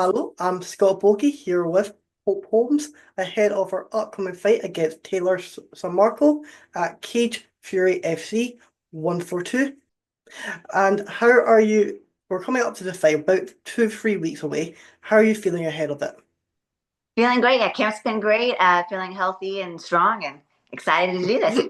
Hello, I'm Scott Bogey here with Hope Holmes ahead of our upcoming fight against Taylor Samarco at Cage Fury FC 142. And how are you? We're coming up to the fight about 2, 3 weeks away. How are you feeling ahead of it? Feeling great. Yeah, camp's been great. Feeling healthy and strong and excited to do this.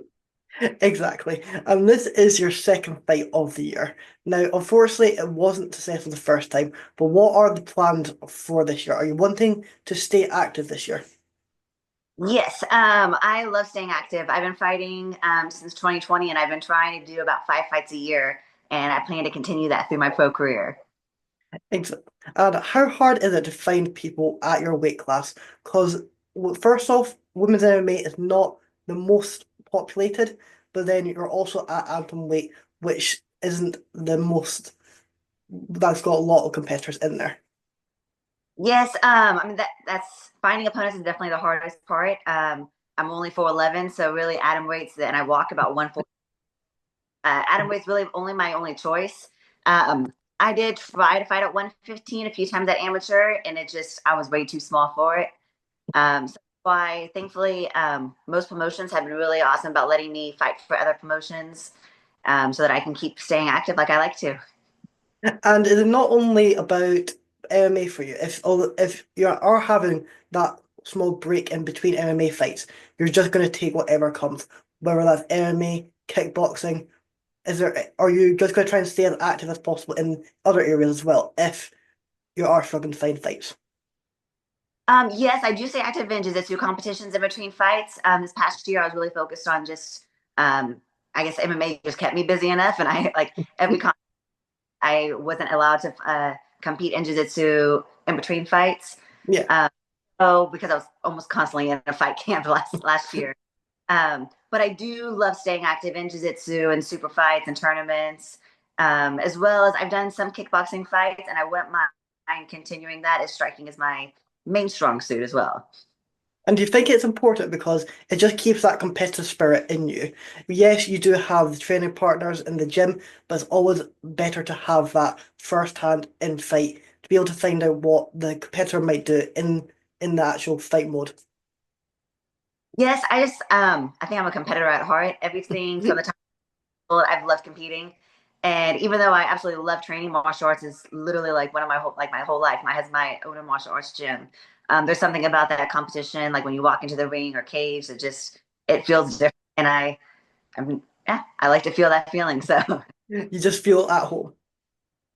Exactly. And this is your second fight of the year. Now, unfortunately, it wasn't successful the first time, but what are the plans for this year? Are you wanting to stay active this year? Yes, I love staying active. I've been fighting since 2020, and I've been trying to do about 5 fights a year, and I plan to continue that through my pro career. Exactly. And how hard is it to find people at your weight class? Because first off, women's MMA is not the most populated, but then you're also at atomweight, which isn't the most. That's got a lot of competitors in there. Yes, I mean that's finding opponents is definitely the hardest part. I'm only 4'11", so really atom weights, and I walk about 140. Atom weight's really only my only choice. I did try to fight at 115 a few times at amateur, and I was way too small for it. So why, thankfully, most promotions have been really awesome about letting me fight for other promotions, so that I can keep staying active like I like to. And is it not only about MMA for you? If you are having that small break in between MMA fights, you're just going to take whatever comes, whether that's MMA, kickboxing. Are you just going to try and stay as active as possible in other areas as well if you are struggling to find fights? Yes, I do stay active in jiu-jitsu competitions in between fights. This past year, I was really focused on just, I guess MMA just kept me busy enough, and I like every I wasn't allowed to compete in jiu-jitsu in between fights. Yeah, Um, oh, because I was almost constantly in a fight camp last year. But I do love staying active in jiu-jitsu and super fights and tournaments, as well as I've done some kickboxing fights, and I wouldn't mind continuing that as striking is my main strong suit as well. and do you think it's important because it just keeps that competitive spirit in you? Yes, you do have the training partners in the gym, but it's always better to have that first-hand in fight to be able to find out what the competitor might do in the actual fight mode. Yes, I think I'm a competitor at heart. Everything from the time I've loved competing. And even though I absolutely love training, martial arts is literally like one of my whole life. My has my own martial arts gym. There's something about that competition, like when you walk into the ring or cage, it feels different. And yeah, I like to feel that feeling. So You just feel at home.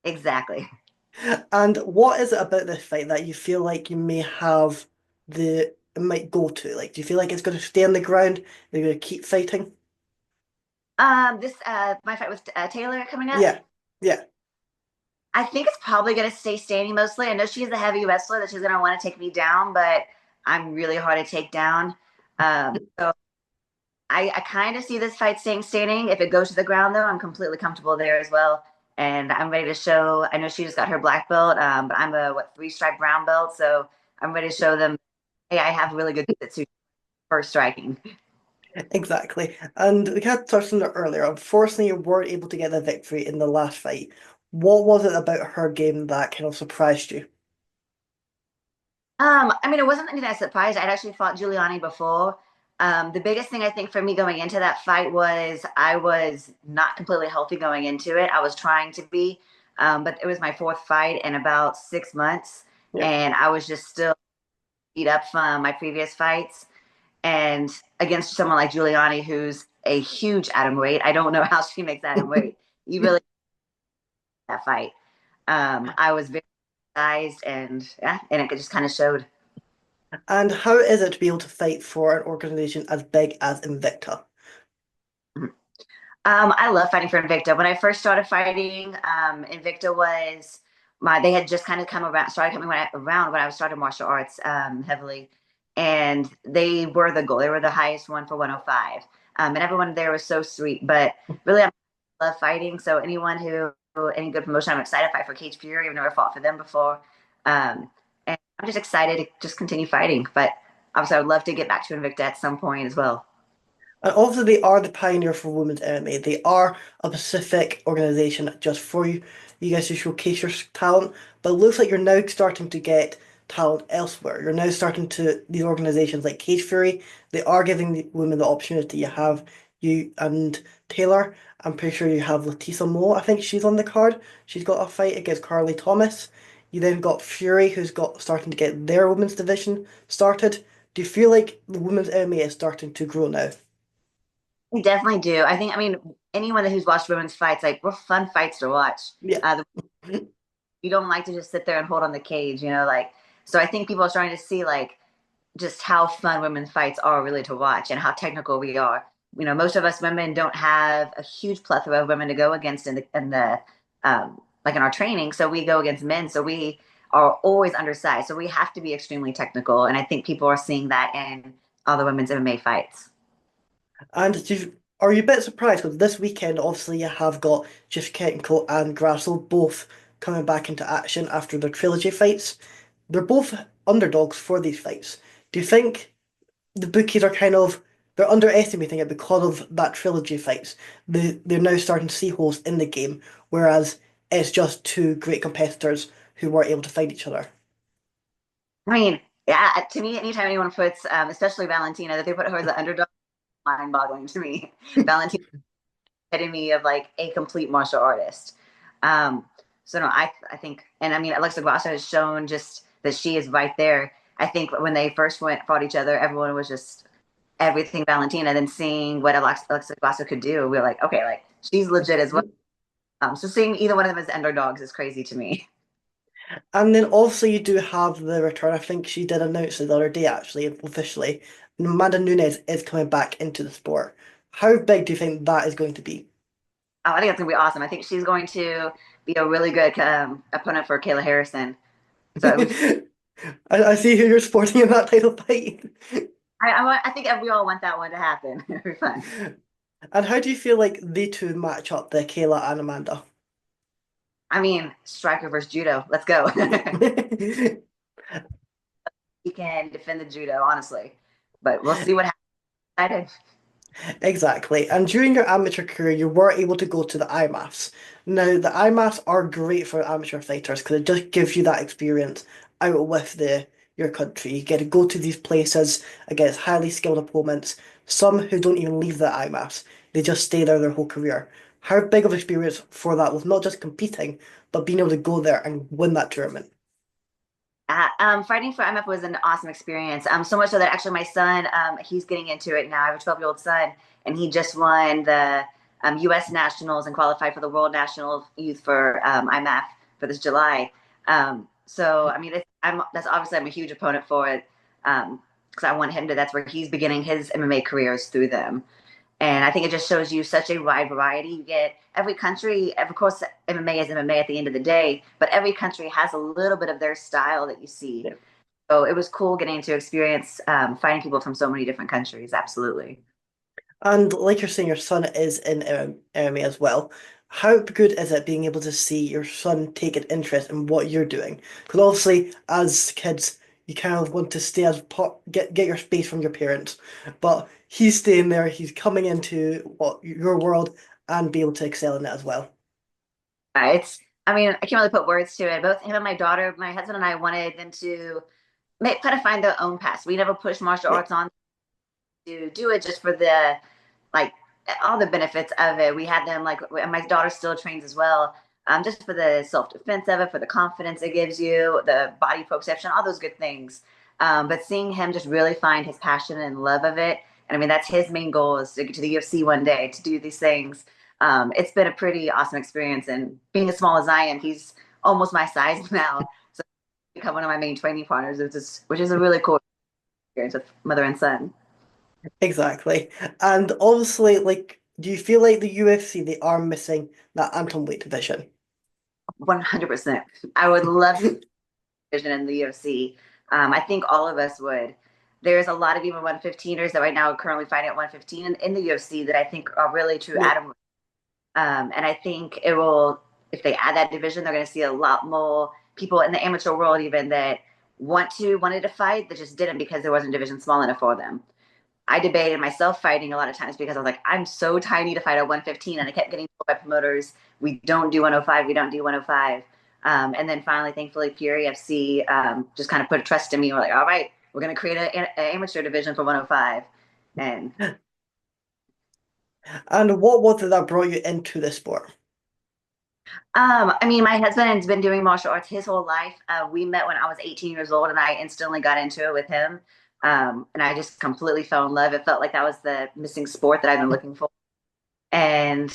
exactly. And what is it about this fight that you feel like you may have it might go to? Like, do you feel like it's going to stay on the ground? They're going to keep fighting? This my fight with Taylor coming up. Yeah, yeah. I think it's probably going to stay standing mostly. I know she's a heavy wrestler that she's going to want to take me down, but I'm really hard to take down. So I kind of see this fight staying standing. If it goes to the ground, though, I'm completely comfortable there as well. And I'm ready to show. I know she just got her black belt, but I'm a three-stripe brown belt, so I'm ready to show them. Hey, I have really good jiu-jitsu for striking. Exactly. And we had touched on it earlier. Unfortunately, you weren't able to get the victory in the last fight. What was it about her game that kind of surprised you? I mean, it wasn't anything that surprised. I'd actually fought Giuliani before. The biggest thing I think for me going into that fight was I was not completely healthy going into it. I was trying to be, but it was my fourth fight in about 6 months, Yeah. and I was just still beat up from my previous fights. And against someone like Giuliani, who's a huge atom weight, I don't know how she makes atom weight. You really that fight. I was very sized, and yeah, and it just kind of showed. And how is it to be able to fight for an organization as big as Invicta? I love fighting for Invicta. When I first started fighting, Invicta was they had just kind of started coming around when I was starting martial arts heavily, and they were the goal. They were the highest one for 105, and everyone there was so sweet. But really, I love fighting. So any good promotion, I'm excited to fight for Cage Fury. I've never fought for them before, and I'm just excited to just continue fighting. But obviously, I would love to get back to Invicta at some point as well. And obviously, they are the pioneer for women's MMA. They are a specific organization just for you, you guys to showcase your talent, but it looks like you're now starting to get talent elsewhere. You're now starting to these organizations like Cage Fury, they are giving the women the opportunity. You have you and Taylor. I'm pretty sure you have Letitia Moore. I think she's on the card. She's got a fight against Carly Thomas. You then got Fury, who's got starting to get their women's division started. Do you feel like the women's MMA is starting to grow now? We definitely do. I mean, anyone who's watched women's fights, like we're fun fights to watch. Yeah. You don't like to just sit there and hold on the cage, like. So I think people are starting to see like just how fun women's fights are really to watch and how technical we are. Most of us women don't have a huge plethora of women to go against in the like in our training. So we go against men. So we are always undersized. So we have to be extremely technical. And I think people are seeing that in all the women's MMA fights. And are you a bit surprised? Because this weekend, obviously, you have got Shevchenko and Grasso both coming back into action after their trilogy fights. They're both underdogs for these fights. Do you think the bookies are they're underestimating it because of that trilogy fights? They're now starting to see holes in the game, whereas it's just two great competitors who were able to fight each other. I mean, yeah, to me, anytime anyone puts, especially Valentina, that they put her as the underdog, mind-boggling to me. Valentina epitome of like a complete martial artist. Um, so no, I think, and I mean, Alexa Grasso has shown just that she is right there. I think when they first fought each other, everyone was just everything Valentina. Then seeing what Alexa Grasso could do, we were like, okay, like she's legit as well. So seeing either one of them as underdogs is crazy to me. And then also you do have the return. I think she did announce it the other day, actually, officially. Amanda Nunes is coming back into the sport. How big do you think that is going to be? I think it's gonna be awesome. I think she's going to be a really good opponent for Kayla Harrison. So it'll be I see who you're supporting in that title fight. I think we all want that one to happen. It'll be fun. And how do you feel like they two match up, the Kayla and Amanda? I mean, striker versus judo. Let's go. He can defend the judo, honestly. But we'll see what happens. Exactly. And during your amateur career, you were able to go to the IMAFs. Now, the IMAFs are great for amateur fighters because it just gives you that experience out with your country. You get to go to these places against highly skilled opponents, some who don't even leave the IMAFs. They just stay there their whole career. How big of experience for that was not just competing, but being able to go there and win that tournament. Fighting for MF was an awesome experience. So much so that actually my son, he's getting into it now. I have a 12-year-old son, and he just won the U.S. Nationals and qualified for the World National Youth for IMAF for this July. So I mean, that's obviously I'm a huge opponent for it because I want him to. That's where he's beginning his MMA careers through them. And I think it just shows you such a wide variety. You get every country, of course, MMA is MMA at the end of the day, but every country has a little bit of their style that you see. So it was cool getting to experience fighting people from so many different countries. Absolutely. And like you're saying, your son is in MMA as well. How good is it being able to see your son take an interest in what you're doing? Because obviously, as kids, you kind of want to stay as part, get your space from your parents, but he's staying there. He's coming into what your world and be able to excel in it as well. I mean, I can't really put words to it. Both him and my daughter, my husband and I wanted them to kind of find their own path. We never pushed martial Yeah. arts on to do it just for the like all the benefits of it. We had them like my daughter still trains as well, just for the self defense of it, for the confidence it gives you, the body perception, all those good things. But seeing him just really find his passion and love of it, and I mean that's his main goal is to get to the UFC one day to do these things. It's been a pretty awesome experience, and being as small as I am, he's almost my size now, so become one of my main training partners, which is a really cool experience with mother and son. Exactly. And obviously, like, do you feel like the UFC, they are missing that atomweight division? 100%. I would love to vision in the UFC. I think all of us would. There's a lot of even 115ers that right now are currently fighting at 115 in the UFC that I think are really true Yeah. atom. And I think it will, if they add that division, they're going to see a lot more people in the amateur world even that wanted to fight that just didn't because there wasn't a division small enough for them. I debated myself fighting a lot of times because I was like, I'm so tiny to fight at 115. And I kept getting told by promoters, we don't do 105, we don't do 105. And then finally, thankfully, Fury FC just kind of put a trust in me. We're like, all right, we're going to create an amateur division for 105. And And what was it that brought you into this sport? I mean, my husband has been doing martial arts his whole life. We met when I was 18 years old, and I instantly got into it with him. And I just completely fell in love. It felt like that was the missing sport that I've been looking for. And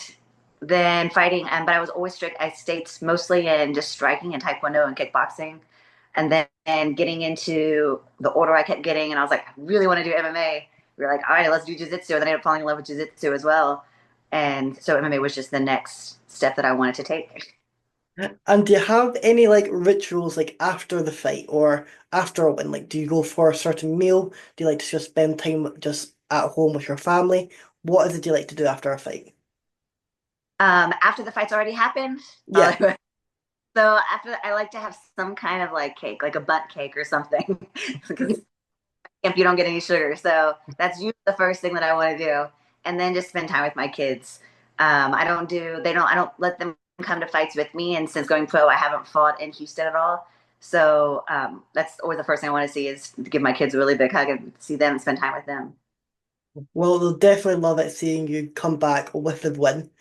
then fighting, but I was always strict. I stayed mostly in just striking and taekwondo and kickboxing. And then getting into the order I kept getting, and I was like, I really want to do MMA. We were like, all right, let's do jiu-jitsu. And then I ended up falling in love with jiu-jitsu as well. And so MMA was just the next step that I wanted to take. And do you have any like rituals like after the fight or after a win? Like, do you go for a certain meal? Do you like to just spend time just at home with your family? What is it you like to do after a fight? After the fight's already happened, Yeah. so after I like to have some kind of like cake, like a butt cake or something, because if you don't get any sugar, so that's usually the first thing that I want to do, and then just spend time with my kids. I don't do they don't I don't let them come to fights with me, and since going pro, I haven't fought in Houston at all. So that's always the first thing I want to see is to give my kids a really big hug and see them and spend time with them. Well, they'll definitely love it seeing you come back with the win.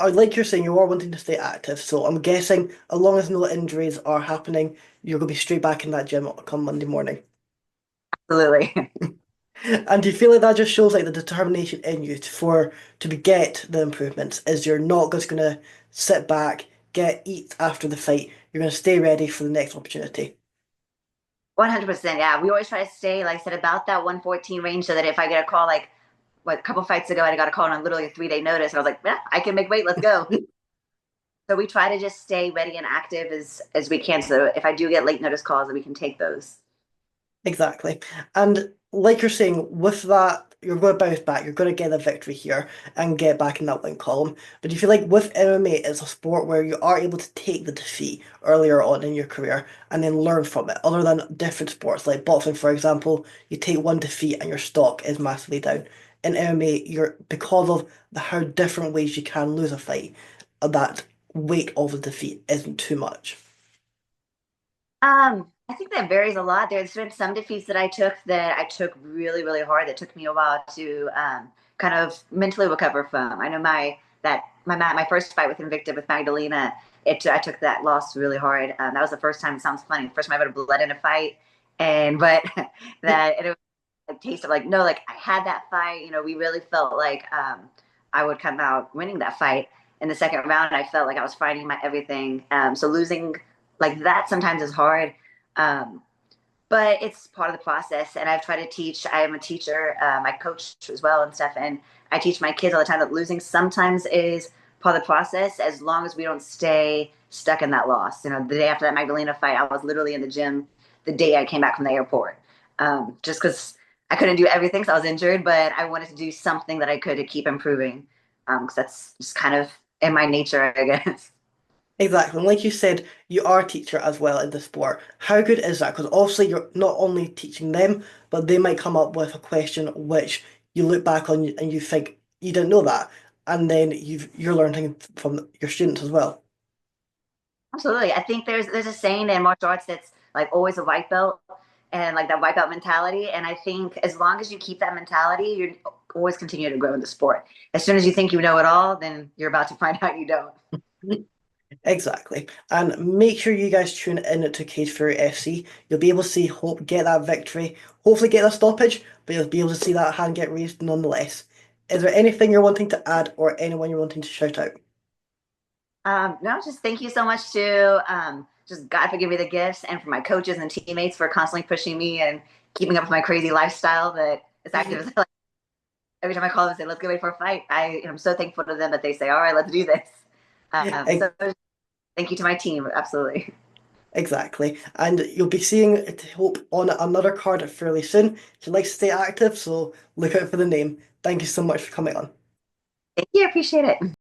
Like you're saying, you are wanting to stay active, so I'm guessing as long as no injuries are happening, you're gonna be straight back in that gym come Monday morning. Absolutely. And do you feel like that just shows like the determination in you to get the improvements? Is you're not just gonna sit back, eat after the fight. You're gonna stay ready for the next opportunity. 100%. Yeah. We always try to stay, like I said, about that 114 range so that if I get a call, like what, a couple fights ago, I got a call on literally a 3 day notice. And I was like, yeah, I can make weight. Let's go. So we try to just stay ready and active as we can. So if I do get late notice calls, we can take those. Exactly. And like you're saying, with that, you're going to bounce back. You're going to get a victory here and get back in that win column. But do you feel like with MMA, it's a sport where you are able to take the defeat earlier on in your career and then learn from it, other than different sports like boxing, for example, you take one defeat and your stock is massively down. In MMA, you're because of how different ways you can lose a fight, that weight of the defeat isn't too much. I think that varies a lot. There's been some defeats that I took really, really hard. That took me a while to kind of mentally recover from. I know my first fight with Invicta with Magdalena. I took that loss really hard. That was the first time. It sounds funny. The first time I ever bled in a fight, and but that it was a taste of like no, like I had that fight. You know, we really felt like I would come out winning that fight. In the second round, I felt like I was fighting my everything. So losing like that sometimes is hard. Um, but it's part of the process. And I've tried to teach. I am a teacher. I coach as well and stuff. And I teach my kids all the time that losing sometimes is part of the process, as long as we don't stay stuck in that loss. You know, the day after that Magdalena fight, I was literally in the gym the day I came back from the airport, just because I couldn't do everything, so I was injured. But I wanted to do something that I could to keep improving, because that's just kind of in my nature, I guess. Exactly. And like you said, you are a teacher as well in the sport. How good is that? Because obviously you're not only teaching them, but they might come up with a question which you look back on and you think you didn't know that. And then you're learning from your students as well. Absolutely. I think there's a saying in martial arts that's like always a white belt and like that white belt mentality. And I think as long as you keep that mentality, you always continue to grow in the sport. As soon as you think you know it all, then you're about to find out you don't. Exactly. And make sure you guys tune in to Cage Fury FC. You'll be able to see Hope get that victory, hopefully get a stoppage, but you'll be able to see that hand get raised nonetheless. Is there anything you're wanting to add or anyone you're wanting to shout out? No, just thank you so much to just God for giving me the gifts and for my coaches and teammates for constantly pushing me and keeping up with my crazy lifestyle that is active. Like, every time I call them and say, let's get ready for a fight, I'm so thankful to them that they say, all right, let's do this. So thank you to my team. Absolutely. Exactly. And you'll be seeing Hope on another card fairly soon. She likes to stay active, so look out for the name. Thank you so much for coming on. Thank you. Appreciate it.